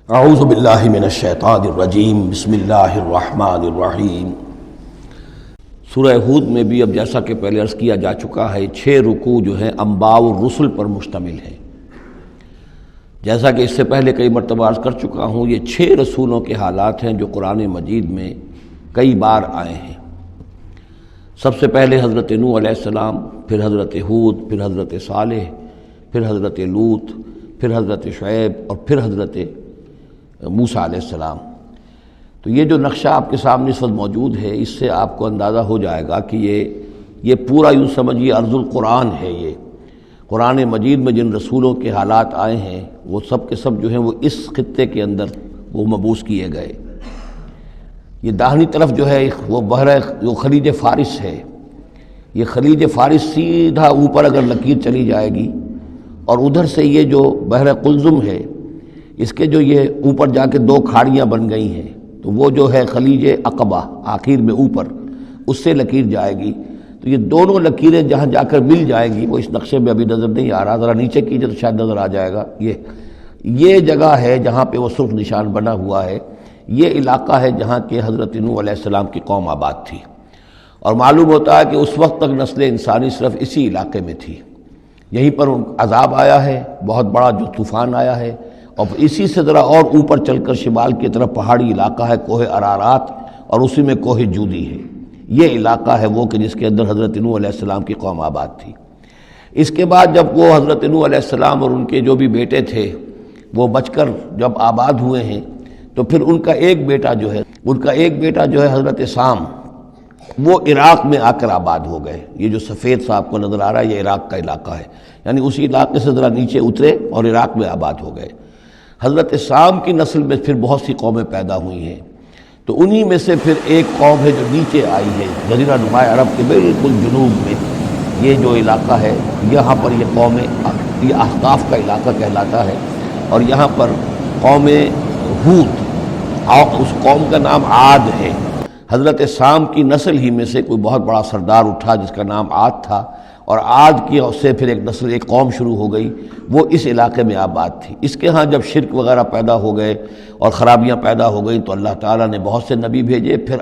اعوذ باللہ من الشیطان الرجیم بسم اللہ الرحمن الرحیم۔ سورہ ہود میں بھی اب جیسا کہ پہلے عرض کیا جا چکا ہے 6 رکوع جو ہیں انباء الرسل پر مشتمل ہیں۔ جیسا کہ اس سے پہلے کئی مرتبہ عرض کر چکا ہوں، یہ 6 رسولوں کے حالات ہیں جو قرآن مجید میں کئی بار آئے ہیں۔ سب سے پہلے حضرت نوح علیہ السلام، پھر حضرت ہود، پھر حضرت صالح، پھر حضرت لوط، پھر حضرت شعیب اور پھر حضرت موسیٰ علیہ السلام۔ تو یہ جو نقشہ آپ کے سامنے اس وقت موجود ہے، اس سے آپ کو اندازہ ہو جائے گا کہ یہ پورا یوں سمجھیے ارض القرآن ہے۔ یہ قرآن مجید میں جن رسولوں کے حالات آئے ہیں وہ سب کے سب جو ہیں وہ اس خطے کے اندر وہ مبعوث کیے گئے۔ یہ داہنی طرف جو ہے وہ بحر جو خلیج فارس ہے، یہ خلیج فارس سیدھا اوپر اگر لکیر چلی جائے گی اور ادھر سے یہ جو بحر قلزم ہے، اس کے جو یہ اوپر جا کے 2 کھاڑیاں بن گئی ہیں، تو وہ جو ہے خلیج عقبہ آخر میں اوپر اس سے لکیر جائے گی۔ تو یہ دونوں لکیریں جہاں جا کر مل جائیں گی، وہ اس نقشے میں ابھی نظر نہیں آ رہا، ذرا نیچے کیجئے تو شاید نظر آ جائے گا۔ یہ جگہ ہے جہاں پہ وہ سرخ نشان بنا ہوا ہے، یہ علاقہ ہے جہاں کہ حضرت نوح علیہ السلام کی قوم آباد تھی، اور معلوم ہوتا ہے کہ اس وقت تک نسل انسانی صرف اسی علاقے میں تھی۔ یہیں پر عذاب آیا ہے، بہت بڑا جو طوفان آیا ہے، اور اسی سے ذرا اور اوپر چل کر شمال کی طرف پہاڑی علاقہ ہے کوہ ارارات، اور اسی میں کوہ جودی ہے۔ یہ علاقہ ہے وہ کہ جس کے اندر حضرت نوح علیہ السلام کی قوم آباد تھی۔ اس کے بعد جب وہ حضرت نوح علیہ السلام اور ان کے جو بھی بیٹے تھے وہ بچ کر جب آباد ہوئے ہیں، تو پھر ان کا ایک بیٹا جو ہے حضرت سام، وہ عراق میں آ کر آباد ہو گئے۔ یہ جو سفید سا آپ کو نظر آ رہا ہے، یہ عراق کا علاقہ ہے، یعنی اسی علاقے سے ذرا نیچے اترے اور عراق میں آباد ہو گئے۔ حضرت سام کی نسل میں پھر بہت سی قومیں پیدا ہوئی ہیں، تو انہی میں سے پھر ایک قوم ہے جو نیچے آئی ہے جزیرہ نما عرب کے بالکل جنوب میں۔ یہ جو علاقہ ہے یہاں پر یہ قوم، یہ احقاف کا علاقہ کہلاتا ہے، اور یہاں پر قوم ہود، اور اس قوم کا نام عاد ہے۔ حضرت سام کی نسل ہی میں سے کوئی بہت بڑا سردار اٹھا جس کا نام عاد تھا، اور عاد کی سے پھر ایک قوم شروع ہو گئی، وہ اس علاقے میں آباد تھی۔ اس کے ہاں جب شرک وغیرہ پیدا ہو گئے اور خرابیاں پیدا ہو گئیں تو اللہ تعالیٰ نے بہت سے نبی بھیجے، پھر